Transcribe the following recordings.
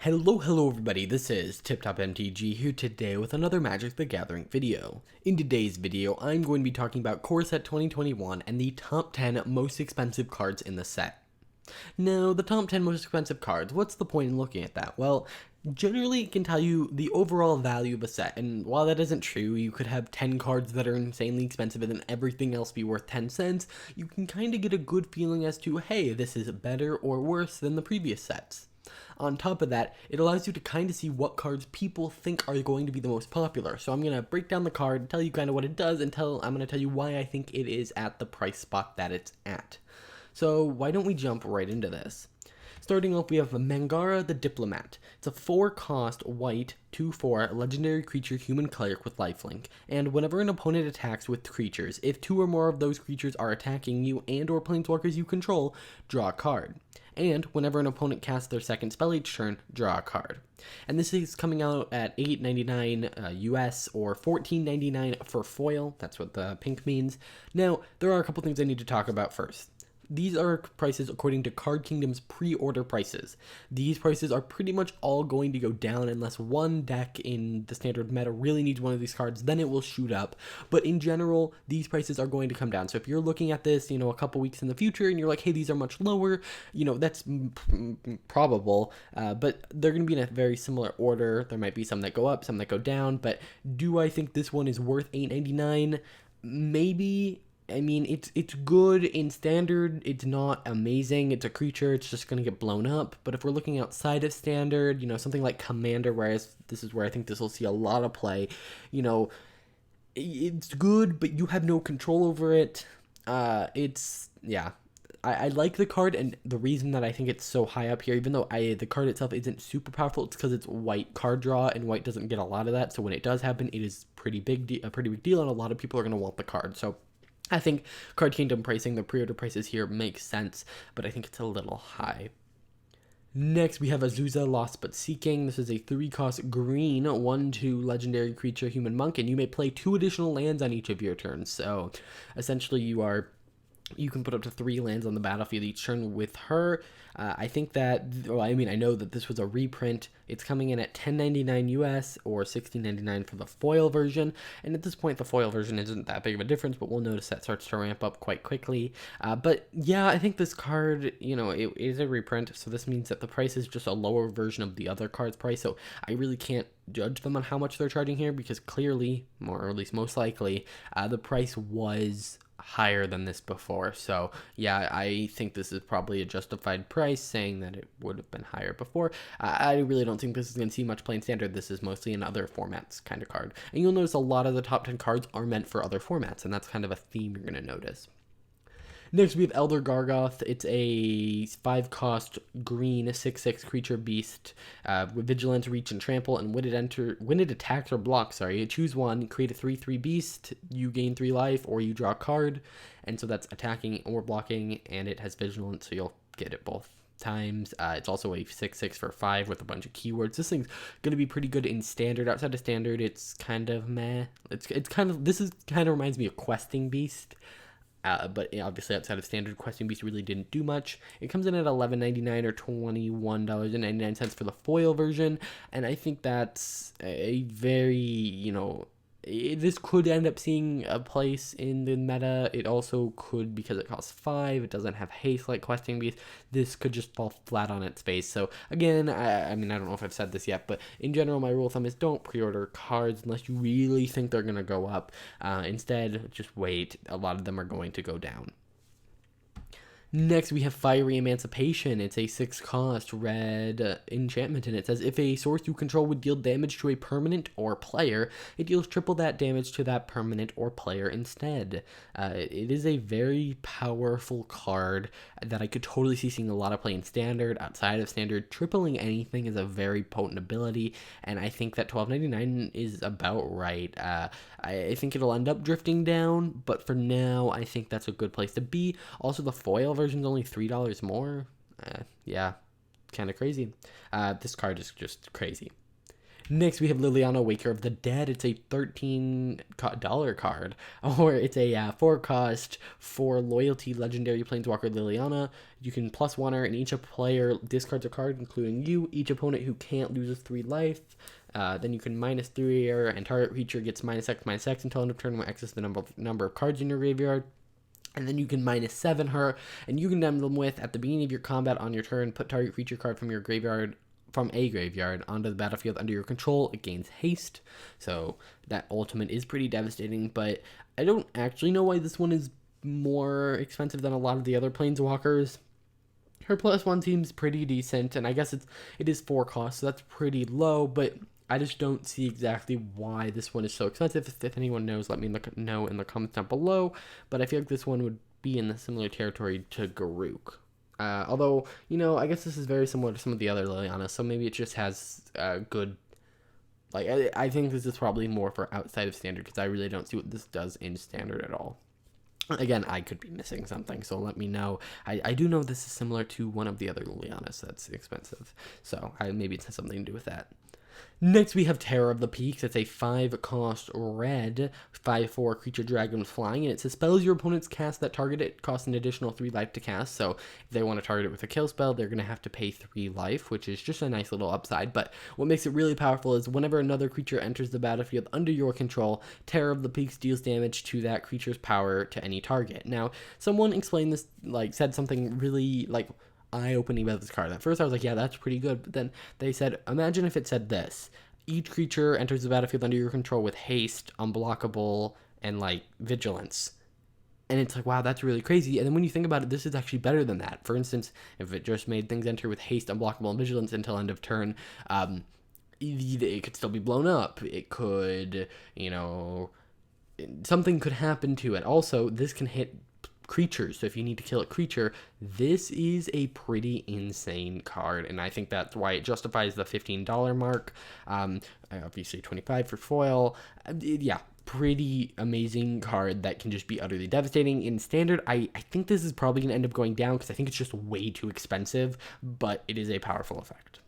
Hello everybody, this is TipTopMTG here today with another Magic the Gathering video. In today's video, I'm going to be talking about Core Set 2021 and the top 10 most expensive cards in the set. Now, the top 10 most expensive cards, what's the point in looking at that? Well, generally it can tell you the overall value of a set, and while that isn't true, you could have 10 cards that are insanely expensive and then everything else be worth 10 cents, you can kind of get a good feeling as to, hey, this is better or worse than the previous sets. On top of that, it allows you to kind of see what cards people think are going to be the most popular. So I'm going to break down the card, tell you kind of what it does, and I'm going to tell you why I think it is at the price spot that it's at. So why don't we jump right into this? Starting off, we have Mangara the Diplomat. It's a 4-cost, white, 2/4 legendary creature human cleric with lifelink. And whenever an opponent attacks with creatures, if 2 or more of those creatures are attacking you and or planeswalkers you control, draw a card. And whenever an opponent casts their second spell each turn, draw a card. And this is coming out at $8.99 US or $14.99 for foil. That's what the pink means. Now, there are a couple things I need to talk about first. These are prices according to Card Kingdom's pre-order prices. These prices are pretty much all going to go down unless one deck in the standard meta really needs one of these cards, then it will shoot up. But in general, these prices are going to come down. So if you're looking at this, a couple weeks in the future and you're like, hey, these are much lower, that's probable. But they're going to be in a very similar order. There might be some that go up, some that go down. But do I think this one is worth $8.99? Maybe. I mean, it's good in standard. It's not amazing. It's a creature. It's just going to get blown up. But if we're looking outside of standard, something like Commander, whereas this is where I think this will see a lot of play, it's good, but you have no control over it. I like the card, and the reason that I think it's so high up here, even though the card itself isn't super powerful, it's because it's white card draw, and white doesn't get a lot of that. So when it does happen, it is a pretty big deal, and a lot of people are going to want the card. So I think Card Kingdom pricing, the pre-order prices here makes sense, but I think it's a little high. Next, we have Azusa Lost But Seeking. This is a 3-cost green, 1/2 legendary creature human monk, and you may play 2 additional lands on each of your turns. So essentially you can put up to 3 lands on the battlefield each turn with her. I think that, I know that this was a reprint. It's coming in at $10.99 US or $16.99 for the foil version. And at this point, the foil version isn't that big of a difference, but we'll notice that starts to ramp up quite quickly. But yeah, I think this card, it is a reprint. So this means that the price is just a lower version of the other card's price. So I really can't judge them on how much they're charging here because clearly, or at least most likely, the price was higher than this before. So yeah, I think this is probably a justified price, saying that it would have been higher before. I really don't think this is going to see much playing standard. This is mostly in other formats kind of card. And you'll notice a lot of the top 10 cards are meant for other formats, and that's kind of a theme you're going to notice. Next, we have Elder Gargoth. It's a 5-cost green 6/6 creature beast with vigilance, reach, and trample. And when it attacks or blocks, choose one, create a 3/3 beast. You gain 3 life, or you draw a card. And so that's attacking or blocking, and it has vigilance, so you'll get it both times. It's also a 6/6 for 5 with a bunch of keywords. This thing's gonna be pretty good in standard. Outside of standard, it's kind of meh. This reminds me of Questing Beast. But obviously outside of standard, Questing Beast really didn't do much. It comes in at $11.99 or $21.99 for the foil version, and I think that's a very, this could end up seeing a place in the meta. It also could, because it costs 5, it doesn't have haste like Questing Beast. This could just fall flat on its face. So again, I don't know if I've said this yet, but in general, my rule of thumb is don't pre-order cards unless you really think they're going to go up. Instead, just wait. A lot of them are going to go down. Next, we have Fiery Emancipation. It's a 6-cost red enchantment, and it says if a source you control would deal damage to a permanent or player, it deals triple that damage to that permanent or player instead. It is a very powerful card that I could totally see seeing a lot of play in standard. Outside of standard, tripling anything is a very potent ability, and I think that $12.99 is about right. I think it'll end up drifting down, but for now, I think that's a good place to be. Also, the foil version's only $3 more. Yeah, kind of crazy. This card is just crazy. Next, we have Liliana, Wicker of the Dead. It's a $13 card, or it's a 4-cost, 4 loyalty legendary planeswalker Liliana. You can +1 her, and each player discards a card, including you. Each opponent who can't loses 3 life. Then you can -3 her, and target creature gets -X until end of turn when X is the number of cards in your graveyard. And then you can -7 her, and you can emblem with, at the beginning of your combat on your turn, put target creature card from a graveyard onto the battlefield under your control. It gains haste, so that ultimate is pretty devastating, but I don't actually know why this one is more expensive than a lot of the other planeswalkers. Her +1 seems pretty decent, and I guess it is 4 costs, so that's pretty low, but I just don't see exactly why this one is so expensive. If anyone knows, let me know in the comments down below, but I feel like this one would be in the similar territory to Gargoyle. Although, I guess this is very similar to some of the other Liliana, so maybe it just has good... Like, I think this is probably more for outside of Standard, because I really don't see what this does in Standard at all. Again, I could be missing something, so let me know. I do know this is similar to one of the other Lilianas that's expensive, so maybe it has something to do with that. Next, we have Terror of the Peaks. It's a 5-cost red, 5/4 creature dragon with flying, and it says spells your opponents cast that target it cost an additional 3 life to cast. So if they want to target it with a kill spell, they're going to have to pay 3 life, which is just a nice little upside. But what makes it really powerful is whenever another creature enters the battlefield under your control, Terror of the Peaks deals damage to that creature's power to any target. Now, someone explained this, said something really, eye-opening about this card. At first I was like, yeah, that's pretty good, but then they said, imagine if it said this: each creature enters the battlefield under your control with haste, unblockable, and vigilance. And it's like, wow, that's really crazy. And then when you think about it, this is actually better than that. For instance, if it just made things enter with haste, unblockable, and vigilance until end of turn, it could still be blown up. It could, something could happen to it. Also, this can hit creatures, so if you need to kill a creature, this is a pretty insane card, and I think that's why it justifies the $15 mark. Obviously $25 for foil. Yeah, pretty amazing card that can just be utterly devastating. In Standard, I think this is probably going to end up going down because I think it's just way too expensive, but it is a powerful effect.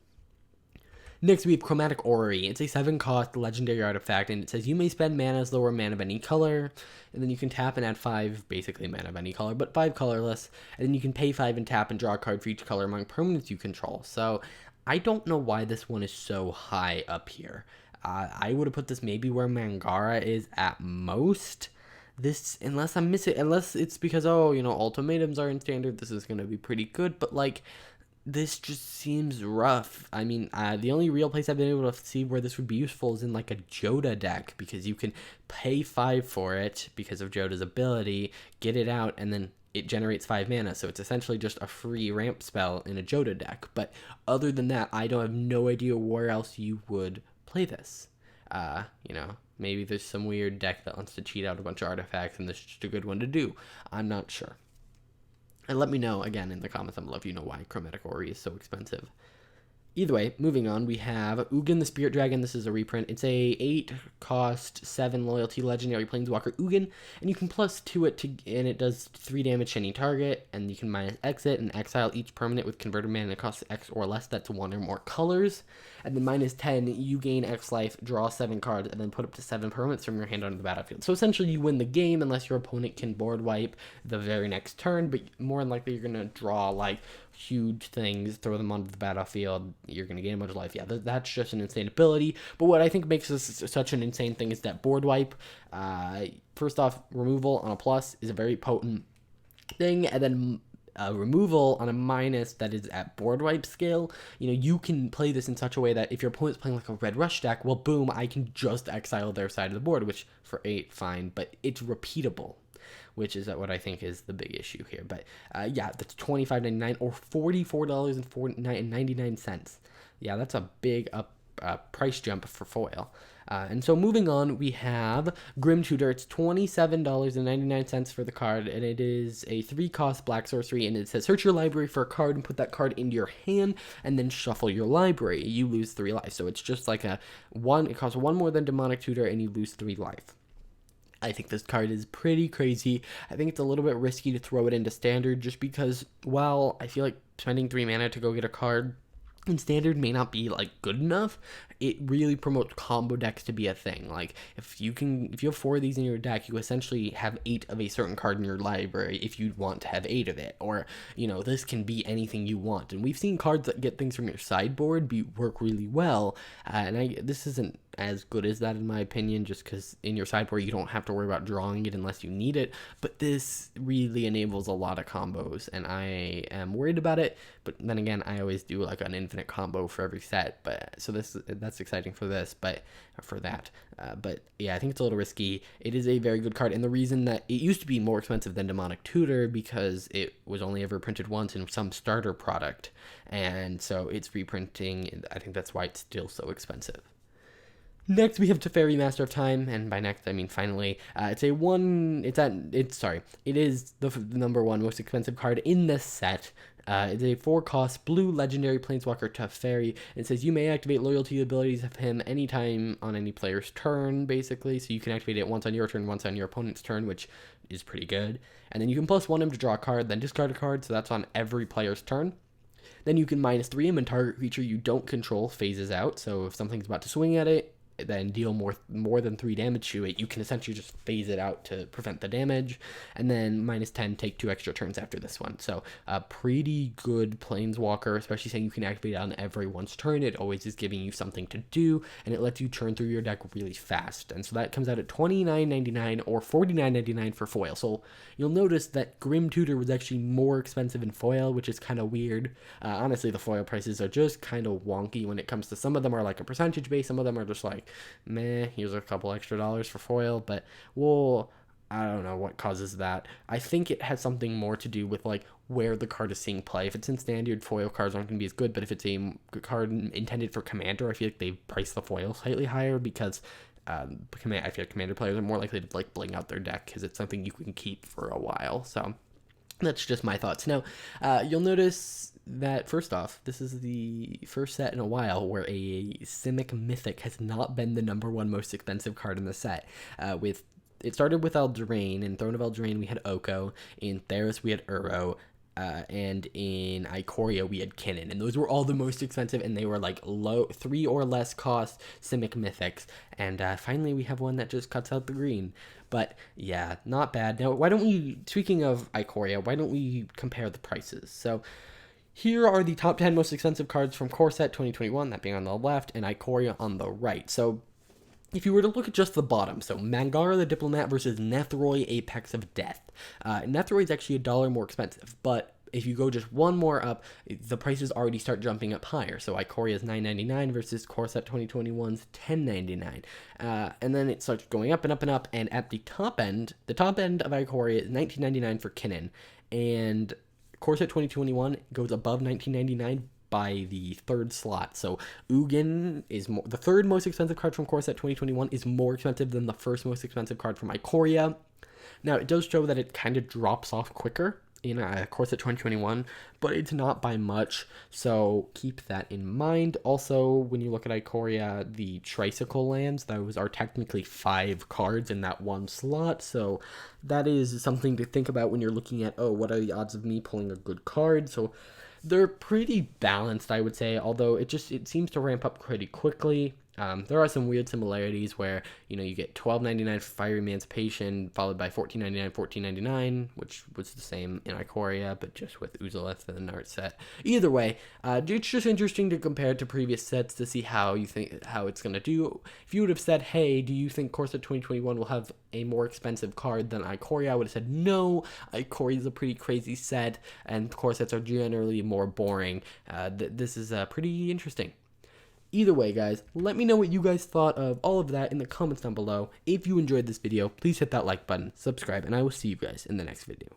Next, we have Chromatic Ori. It's a 7-cost legendary artifact, and it says you may spend mana as lower mana of any color, and then you can tap and add 5, basically mana of any color, but 5 colorless, and then you can pay 5 and tap and draw a card for each color among permanents you control. So I don't know why this one is so high up here. I would have put this maybe where Mangara is at most. This, unless I'm missing, unless it's because, ultimatums are in Standard, this is going to be pretty good, but this just seems rough. I mean, the only real place I've been able to see where this would be useful is in a Joda deck, because you can pay 5 for it because of Joda's ability, get it out, and then it generates 5 mana. So it's essentially just a free ramp spell in a Joda deck. But other than that, I don't have no idea where else you would play this. Maybe there's some weird deck that wants to cheat out a bunch of artifacts, and this is just a good one to do. I'm not sure. And let me know, again, in the comments below if you know why Chromatic Ori is so expensive. Either way, moving on, we have Ugin the Spirit Dragon. This is a reprint. It's a 8-cost, 7 loyalty legendary planeswalker Ugin, and you can +2 it, and it does 3 damage to any target, and you can -X it and exile each permanent with converted mana that costs X or less. That's 1 or more colors. And then -10, you gain X life, draw 7 cards, and then put up to 7 permanents from your hand onto the battlefield. So essentially, you win the game unless your opponent can board wipe the very next turn, but more than likely, you're going to draw, huge things, throw them onto the battlefield, you're going to gain a bunch of life. Yeah, that's just an insane ability. But what I think makes this such an insane thing is that board wipe. First off, removal on a plus is a very potent thing, and then removal on a minus that is at board wipe scale. You can play this in such a way that if your opponent's playing a red rush deck, well, boom, I can just exile their side of the board, which for 8, fine, but it's repeatable, which is what I think is the big issue here. But yeah, that's $25.99 or $44.99. Yeah, that's a big price jump for foil. And so moving on, we have Grim Tutor. It's $27.99 for the card, and it is a 3-cost black sorcery, and it says search your library for a card and put that card into your hand, and then shuffle your library. You lose 3 life, so it's just it costs 1 more than Demonic Tutor, and you lose 3 life. I think this card is pretty crazy. I think it's a little bit risky to throw it into Standard just because, while I feel like spending 3 mana to go get a card and standard may not be like good enough, it really promotes combo decks to be a thing. Like if you have 4 of these in your deck, you essentially have 8 of a certain card in your library if you want to have 8 of it. Or, this can be anything you want. And we've seen cards that get things from your sideboard work really well. This isn't as good as that in my opinion, just because in your sideboard you don't have to worry about drawing it unless you need it, but this really enables a lot of combos, and I am worried about it. But then again, I always do like an infinite combo for every set, so that's exciting for this, but yeah, I think it's a little risky. It is a very good card, and the reason that it used to be more expensive than Demonic Tutor because it was only ever printed once in some starter product, and so it's reprinting. I think that's why it's still so expensive. Next, we have Teferi, Master of Time, and by next I mean finally. It is the number 1 most expensive card in this set. It's a 4-cost blue legendary planeswalker Teferi. It says you may activate loyalty abilities of him anytime on any player's turn, basically. So you can activate it once on your turn, once on your opponent's turn, which is pretty good. And then you can +1 him to draw a card, then discard a card, so that's on every player's turn. Then you can -3 him, and target creature you don't control phases out. So if something's about to swing at it, then deal more than 3 damage to it, you can essentially just phase it out to prevent the damage. And then -10, take 2 extra turns after this one. So a pretty good planeswalker, especially saying you can activate it on everyone's turn. It always is giving you something to do, and it lets you churn through your deck really fast. And so that comes out at $29.99 or $49.99 for foil. So you'll notice that Grim Tutor was actually more expensive in foil, which is kind of weird. Honestly, the foil prices are just kind of wonky when it comes to, some of them are like a percentage base, some of them are just like, meh, here's a couple extra dollars for foil, but I don't know what causes that. I think it has something more to do with like where the card is seeing play. If it's in standard, foil cards aren't going to be as good, but if it's a card intended for commander, I feel like they've priced the foil slightly higher because I feel like commander players are more likely to like bling out their deck because it's something you can keep for a while. So that's just my thoughts. Now, you'll notice that, first off, this is the first set in a while where a Simic Mythic has not been the number 1 most expensive card in the set. It started with Eldraine. In Throne of Eldraine, we had Oko. In Theros, we had Uro. And in Ikoria, we had Kinnan. And those were all the most expensive, and they were like low 3 or less cost Simic Mythics. And finally, we have one that just cuts out the green. But yeah, not bad. Now, speaking of Ikoria, why don't we compare the prices? So here are the top 10 most expensive cards from Core Set 2021, that being on the left, and Ikoria on the right. So if you were to look at just the bottom, so Mangara the Diplomat versus Nethroi Apex of Death. Nethroi is actually $1 more expensive, but if you go just one more up, the prices already start jumping up higher. So Ikoria is $9.99 versus Core Set 2021's $10.99. And then it starts going up and up and up, and at the top end of Ikoria is $19.99 for Kinnan, and Core Set 2021 goes above $19.99 by the 3rd slot. So Ugin is the 3rd most expensive card from Core Set 2021 is more expensive than the 1st most expensive card from Ikoria. Now, it does show that it kind of drops off quicker in Core Set 2021, but it's not by much, so keep that in mind. Also, when you look at Ikoria, the Tricycle lands, those are technically 5 cards in that one slot, so that is something to think about when you're looking at, what are the odds of me pulling a good card? So they're pretty balanced, I would say, although it seems to ramp up pretty quickly. There are some weird similarities where, you get $12.99 for Fire Emancipation, followed by $14.99, $14.99, which was the same in Ikoria, but just with Uzalith and the art set. Either way, it's just interesting to compare it to previous sets to see how it's going to do. If you would have said, hey, do you think Core Set 2021 will have a more expensive card than Ikoria, I would have said, no, Ikoria is a pretty crazy set, and core sets are generally more boring. This is pretty interesting. Either way, guys, let me know what you guys thought of all of that in the comments down below. If you enjoyed this video, please hit that like button, subscribe, and I will see you guys in the next video.